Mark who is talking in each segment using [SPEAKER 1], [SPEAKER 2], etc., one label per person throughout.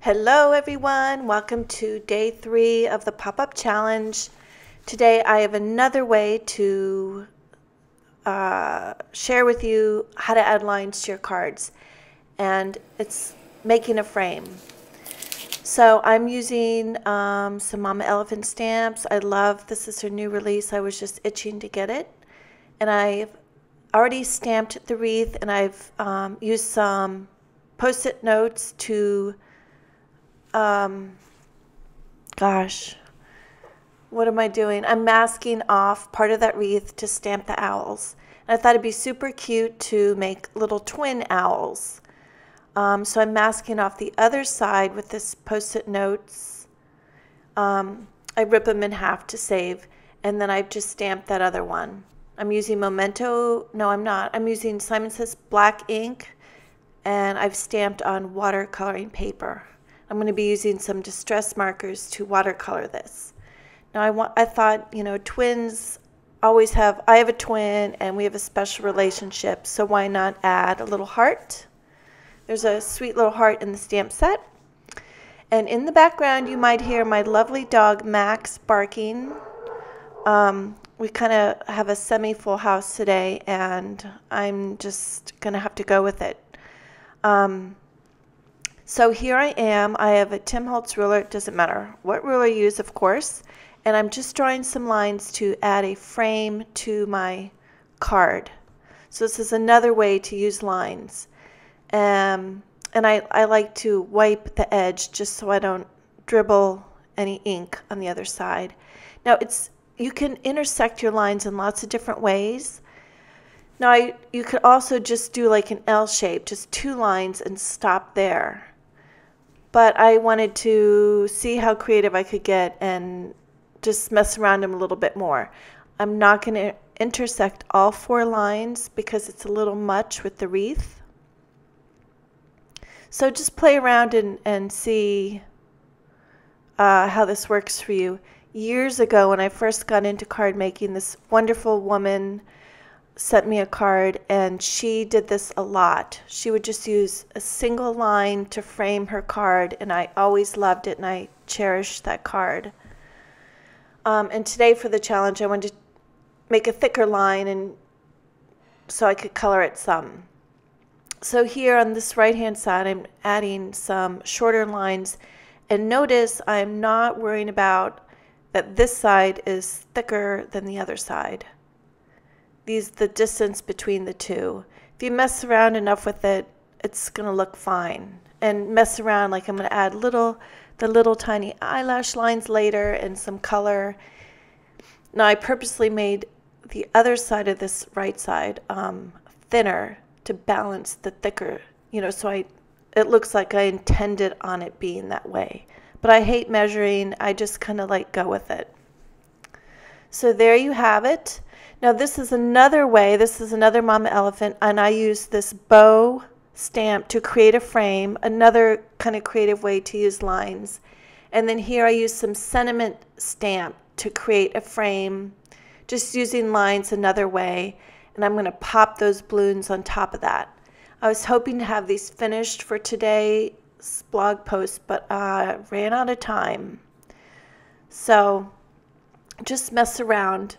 [SPEAKER 1] Hello everyone, welcome to day 3 of the pop-up challenge. Today I have another way to share with you how to add lines to your cards, and it's making a frame. So I'm using some Mama Elephant stamps. This is her new release. I was just itching to get it, and I've already stamped the wreath, and I've used some post-it notes to gosh, what am I doing? I'm masking off part of that wreath to stamp the owls. And I thought it'd be super cute to make little twin owls. So I'm masking off the other side with this post-it notes. I rip them in half to save, and then I've just stamped that other one. I'm using Memento. No, I'm not. I'm using Simon Says black ink, and I've stamped on watercoloring paper. I'm going to be using some distress markers to watercolor this. Now I thought, twins always have, I have a twin and we have a special relationship, so why not add a little heart? There's a sweet little heart in the stamp set. And in the background you might hear my lovely dog Max barking. We kind of have a semi-full house today, and I'm just going to have to go with it. So here I am. I have a Tim Holtz ruler. It doesn't matter what ruler you use, of course. And I'm just drawing some lines to add a frame to my card. So this is another way to use lines. And I like to wipe the edge just so I don't dribble any ink on the other side. Now you can intersect your lines in lots of different ways. Now you could also just do like an L shape, just 2 lines and stop there. But I wanted to see how creative I could get and just mess around them a little bit more. I'm not going to intersect all 4 lines because it's a little much with the wreath. So just play around and see how this works for you. Years ago, when I first got into card making, this wonderful woman sent me a card, and she did this a lot. She would just use a single line to frame her card, and I always loved it, and I cherished that card. And today for the challenge, I wanted to make a thicker line, and so I could color it some. So here on this right-hand side, I'm adding some shorter lines, and notice I'm not worrying about that this side is thicker than the other side. The distance between the two. If you mess around enough with it, it's going to look fine. And mess around, like I'm going to add the little tiny eyelash lines later and some color. Now I purposely made the other side of this right side thinner to balance the thicker, so it looks like I intended on it being that way. But I hate measuring. I just kind of go with it. So there you have it. Now this is another way, this is another Mama Elephant, and I use this bow stamp to create a frame, another kind of creative way to use lines. And then here I use some sentiment stamp to create a frame, just using lines another way, and I'm going to pop those balloons on top of that. I was hoping to have these finished for today's blog post, but I ran out of time. So just mess around.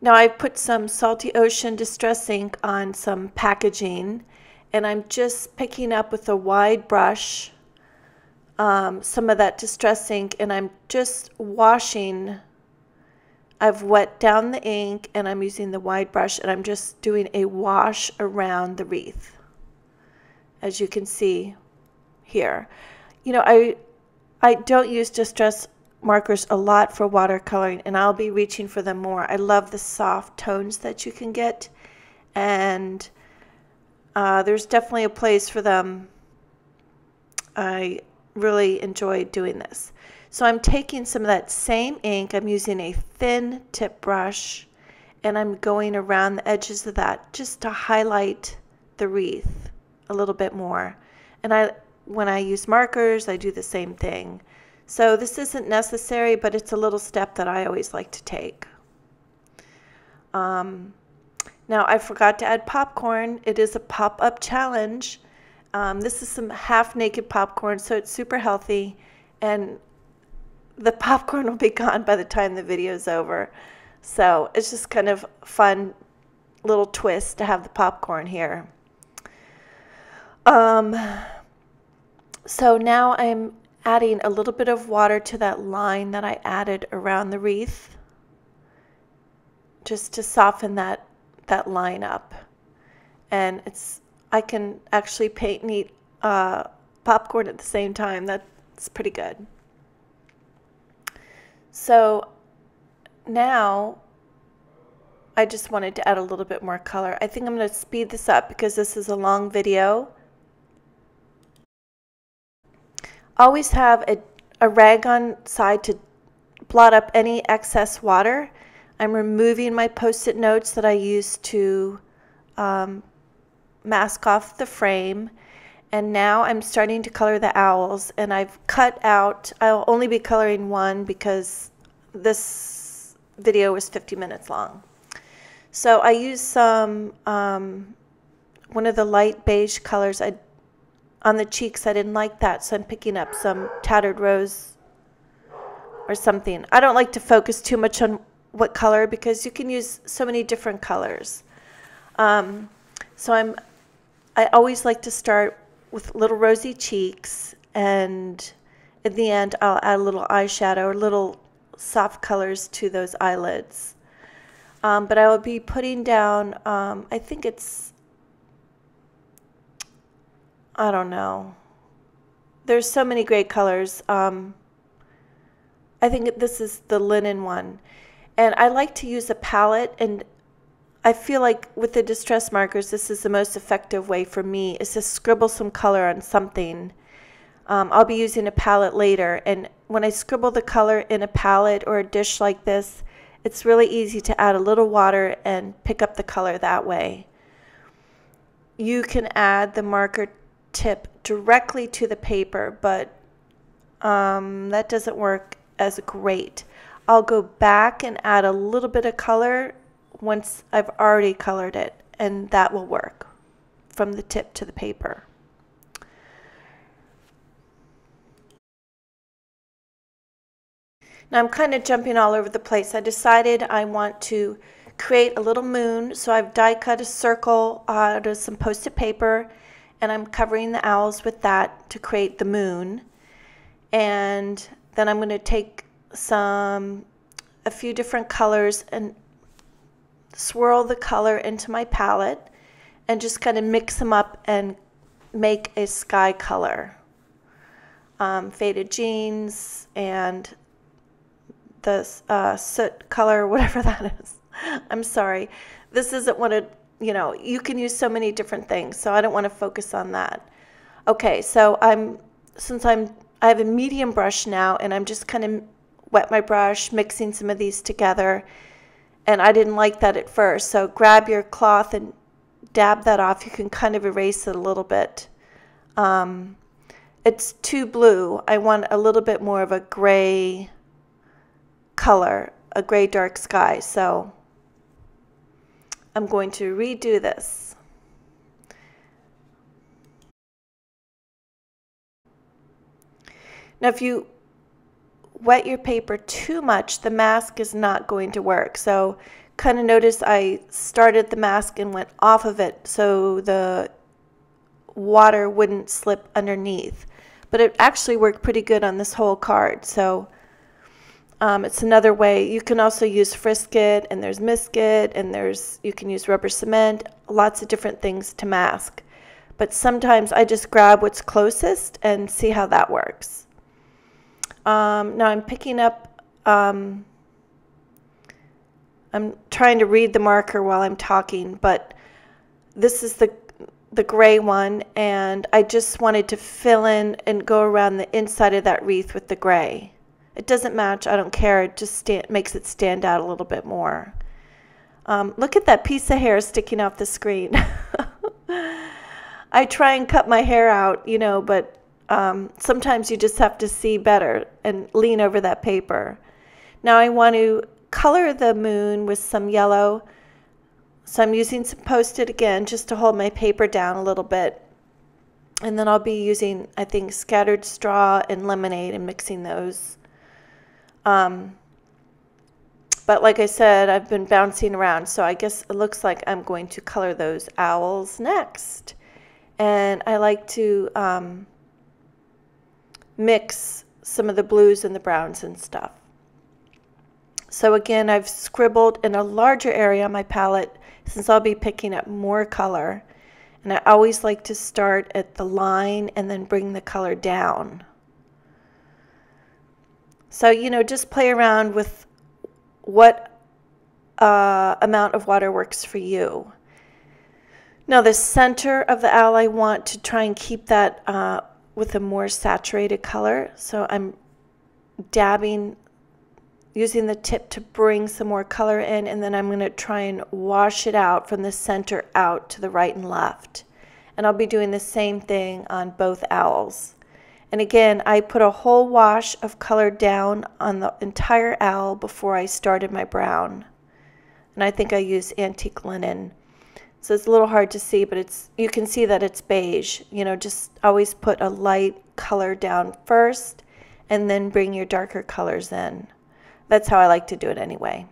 [SPEAKER 1] Now I've put some Salty Ocean Distress ink on some packaging, and I'm just picking up with a wide brush some of that distress ink, and I'm just washing. I've wet down the ink, and I'm using the wide brush, and I'm just doing a wash around the wreath, as you can see here. I don't use distress markers a lot for watercoloring, and I'll be reaching for them more. I love the soft tones that you can get, and there's definitely a place for them. I really enjoy doing this. So I'm taking some of that same ink, I'm using a thin tip brush, and I'm going around the edges of that just to highlight the wreath a little bit more. And when I use markers, I do the same thing. So this isn't necessary, but it's a little step that I always like to take. Now I forgot to add popcorn. It is a pop-up challenge. This is some half-naked popcorn, so it's super healthy, and the popcorn will be gone by the time the video is over. So it's just kind of fun little twist to have the popcorn here. So now I'm adding a little bit of water to that line that I added around the wreath, just to soften that line up. And I can actually paint and eat popcorn at the same time. That's pretty good. So now I just wanted to add a little bit more color. I think I'm going to speed this up because this is a long video. Always have a rag on side to blot up any excess water. I'm removing my Post-it notes that I used to mask off the frame. And now I'm starting to color the owls, and I've cut out, I'll only be coloring one because this video was 50 minutes long. So I used some, one of the light beige colors on the cheeks. I didn't like that, so I'm picking up some Tattered Rose or something. I don't like to focus too much on what color because you can use so many different colors. So I always like to start with little rosy cheeks, and in the end I'll add a little eyeshadow or little soft colors to those eyelids. But I will be putting down, I think it's, I don't know. There's so many great colors. I think this is the linen one. And I like to use a palette, and I feel like with the distress markers, this is the most effective way for me, is to scribble some color on something. I'll be using a palette later, and when I scribble the color in a palette or a dish like this, it's really easy to add a little water and pick up the color that way. You can add the marker tip directly to the paper, but that doesn't work as great. I'll go back and add a little bit of color once I've already colored it, and that will work from the tip to the paper. Now I'm kind of jumping all over the place. I decided I want to create a little moon, so I've die cut a circle out of some Post-it paper, and I'm covering the owls with that to create the moon. And then I'm going to take a few different colors and swirl the color into my palette and just kind of mix them up and make a sky color. Faded jeans and the soot color, whatever that is. I'm sorry. This isn't what it, you can use so many different things, so I don't want to focus on that. Okay, so I have a medium brush now, and I'm just kind of wet my brush, mixing some of these together. And I didn't like that at first, so grab your cloth and dab that off. You can kind of erase it a little bit. It's too blue. I want a little bit more of a gray color, a gray dark sky. So I'm going to redo this. Now if you wet your paper too much, the mask is not going to work. So kind of notice I started the mask and went off of it so the water wouldn't slip underneath. But it actually worked pretty good on this whole card. So it's another way. You can also use Frisket, and there's Misket, and you can use rubber cement, lots of different things to mask. But sometimes I just grab what's closest and see how that works. Now I'm picking up, I'm trying to read the marker while I'm talking, but this is the gray one, and I just wanted to fill in and go around the inside of that wreath with the gray. It doesn't match, I don't care, it just makes it stand out a little bit more. Look at that piece of hair sticking off the screen. I try and cut my hair out, but sometimes you just have to see better and lean over that paper. Now I want to color the moon with some yellow. So I'm using some Post-it again just to hold my paper down a little bit. And then I'll be using, I think, scattered straw and lemonade and mixing those. But like I said, I've been bouncing around, so I guess it looks like I'm going to color those owls next. And I like to mix some of the blues and the browns and stuff. So again, I've scribbled in a larger area on my palette since I'll be picking up more color. And I always like to start at the line and then bring the color down. So, you know, just play around with what amount of water works for you. Now the center of the owl, I want to try and keep that with a more saturated color. So I'm dabbing, using the tip to bring some more color in, and then I'm going to try and wash it out from the center out to the right and left. And I'll be doing the same thing on both owls. And again, I put a whole wash of color down on the entire owl before I started my brown. And I think I used antique linen. So it's a little hard to see, but you can see that it's beige. You know, just always put a light color down first and then bring your darker colors in. That's how I like to do it anyway.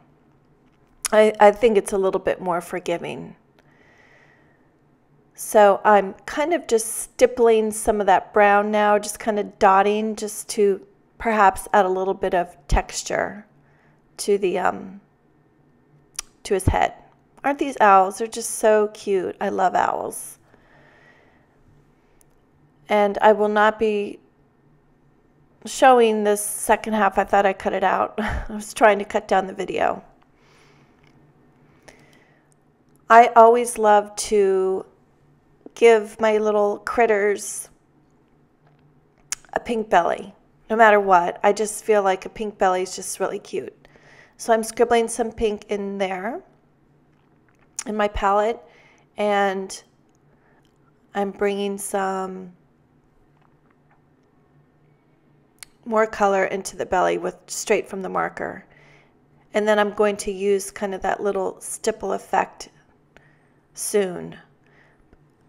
[SPEAKER 1] I think it's a little bit more forgiving. So I'm kind of just stippling some of that brown now, just kind of dotting just to perhaps add a little bit of texture to the to his head. Aren't these owls? They're just so cute. I love owls. And I will not be showing this second half. I thought I cut it out. I was trying to cut down the video. I always love to give my little critters a pink belly, no matter what. I just feel like a pink belly is just really cute. So I'm scribbling some pink in there in my palette, and I'm bringing some more color into the belly with straight from the marker. And then I'm going to use kind of that little stipple effect soon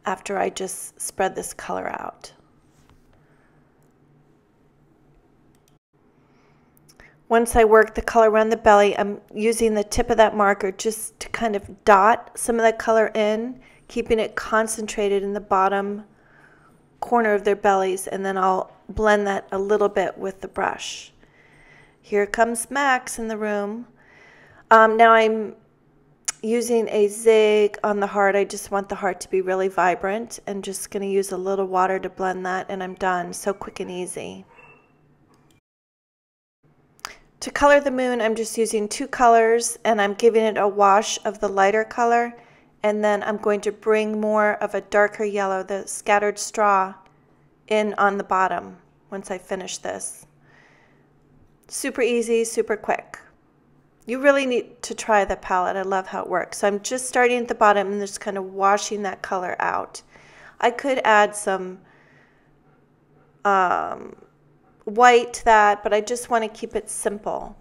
[SPEAKER 1] after I just spread this color out. Once I work the color around the belly, I'm using the tip of that marker just to kind of dot some of that color in, keeping it concentrated in the bottom corner of their bellies, and then I'll blend that a little bit with the brush. Here comes Max in the room. Now I'm using a zig on the heart. I just want the heart to be really vibrant, and just going to use a little water to blend that, and I'm done. So quick and easy. To color the moon, I'm just using two colors, and I'm giving it a wash of the lighter color, and then I'm going to bring more of a darker yellow, the scattered straw, in on the bottom once I finish this. Super easy, super quick. You really need to try the palette. I love how it works. So I'm just starting at the bottom and just kind of washing that color out. I could add some white to that, but I just want to keep it simple.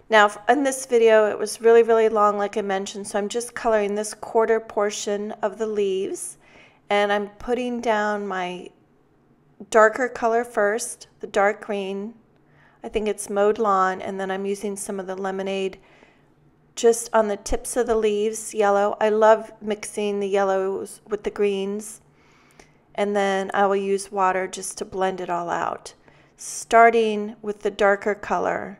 [SPEAKER 1] Now in this video it was really long, like I mentioned, so I'm just coloring this quarter portion of the leaves, and I'm putting down my darker color first, the dark green. I think it's mowed lawn, and then I'm using some of the lemonade just on the tips of the leaves, yellow. I love mixing the yellows with the greens, and then I will use water just to blend it all out, starting with the darker color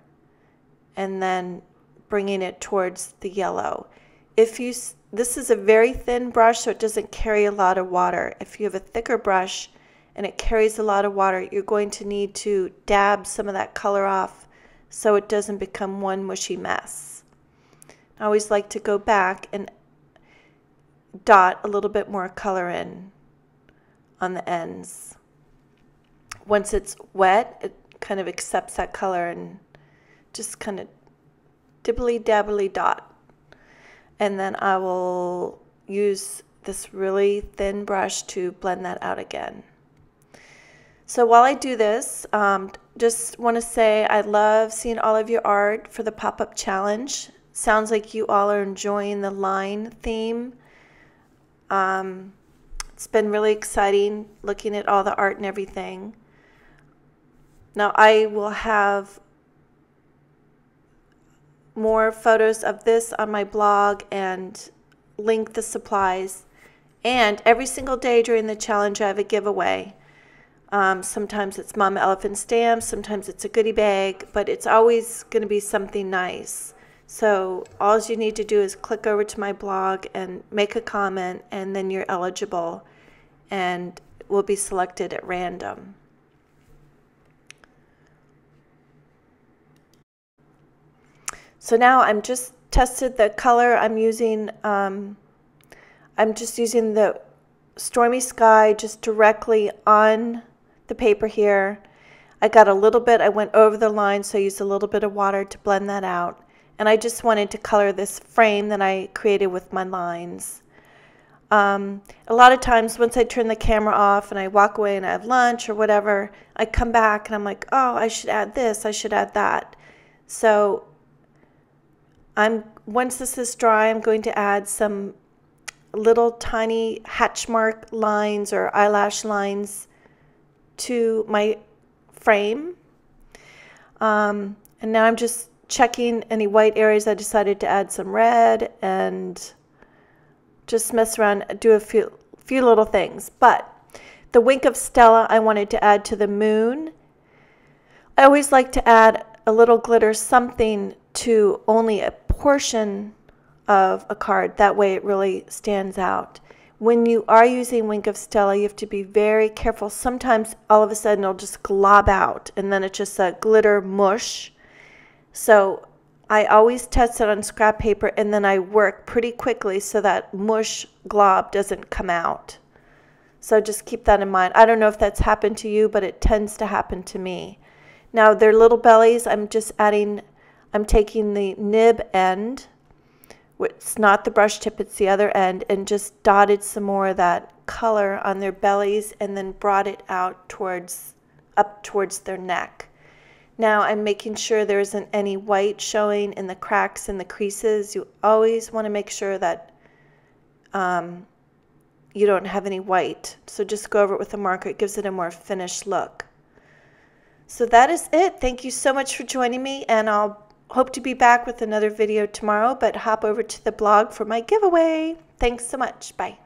[SPEAKER 1] and then bringing it towards the yellow. This is a very thin brush, so it doesn't carry a lot of water. If you have a thicker brush and it carries a lot of water, you're going to need to dab some of that color off so it doesn't become one mushy mess. I always like to go back and dot a little bit more color in on the ends. Once it's wet, it kind of accepts that color and just kind of dibbly-dabbly dot. And then I will use this really thin brush to blend that out again. So while I do this, just want to say I love seeing all of your art for the pop-up challenge. Sounds like you all are enjoying the line theme. It's been really exciting looking at all the art and everything. Now I will have more photos of this on my blog and link the supplies. And every single day during the challenge I have a giveaway. Sometimes it's Mama Elephant stamps, sometimes it's a goodie bag, but it's always going to be something nice. So all you need to do is click over to my blog and make a comment, and then you're eligible and will be selected at random. So now I'm just tested the color I'm using. I'm just using the Stormy Sky just directly on the paper here. I got a little bit, I went over the line, so I used a little bit of water to blend that out. And I just wanted to color this frame that I created with my lines. A lot of times once I turn the camera off and I walk away and I have lunch or whatever, I come back and I'm like, oh, I should add this, I should add that. So once this is dry, I'm going to add some little tiny hatch mark lines or eyelash lines to my frame. And now I'm just checking any white areas. I decided to add some red and just mess around, do a few little things. But the wink of Stella I wanted to add to the moon. I always like to add a little glitter, something to only a portion of a card. That way it really stands out. When you are using Wink of Stella, you have to be very careful. Sometimes all of a sudden it'll just glob out and then it's just a glitter mush. So I always test it on scrap paper and then I work pretty quickly so that mush glob doesn't come out. So just keep that in mind. I don't know if that's happened to you, but it tends to happen to me. Now their little bellies, I'm taking the nib end, it's not the brush tip, it's the other end, and just dotted some more of that color on their bellies and then brought it out up towards their neck. Now I'm making sure there isn't any white showing in the cracks and the creases. You always want to make sure that you don't have any white. So just go over it with a marker. It gives it a more finished look. So that is it. Thank you so much for joining me, and I'll hope to be back with another video tomorrow, but hop over to the blog for my giveaway. Thanks so much. Bye.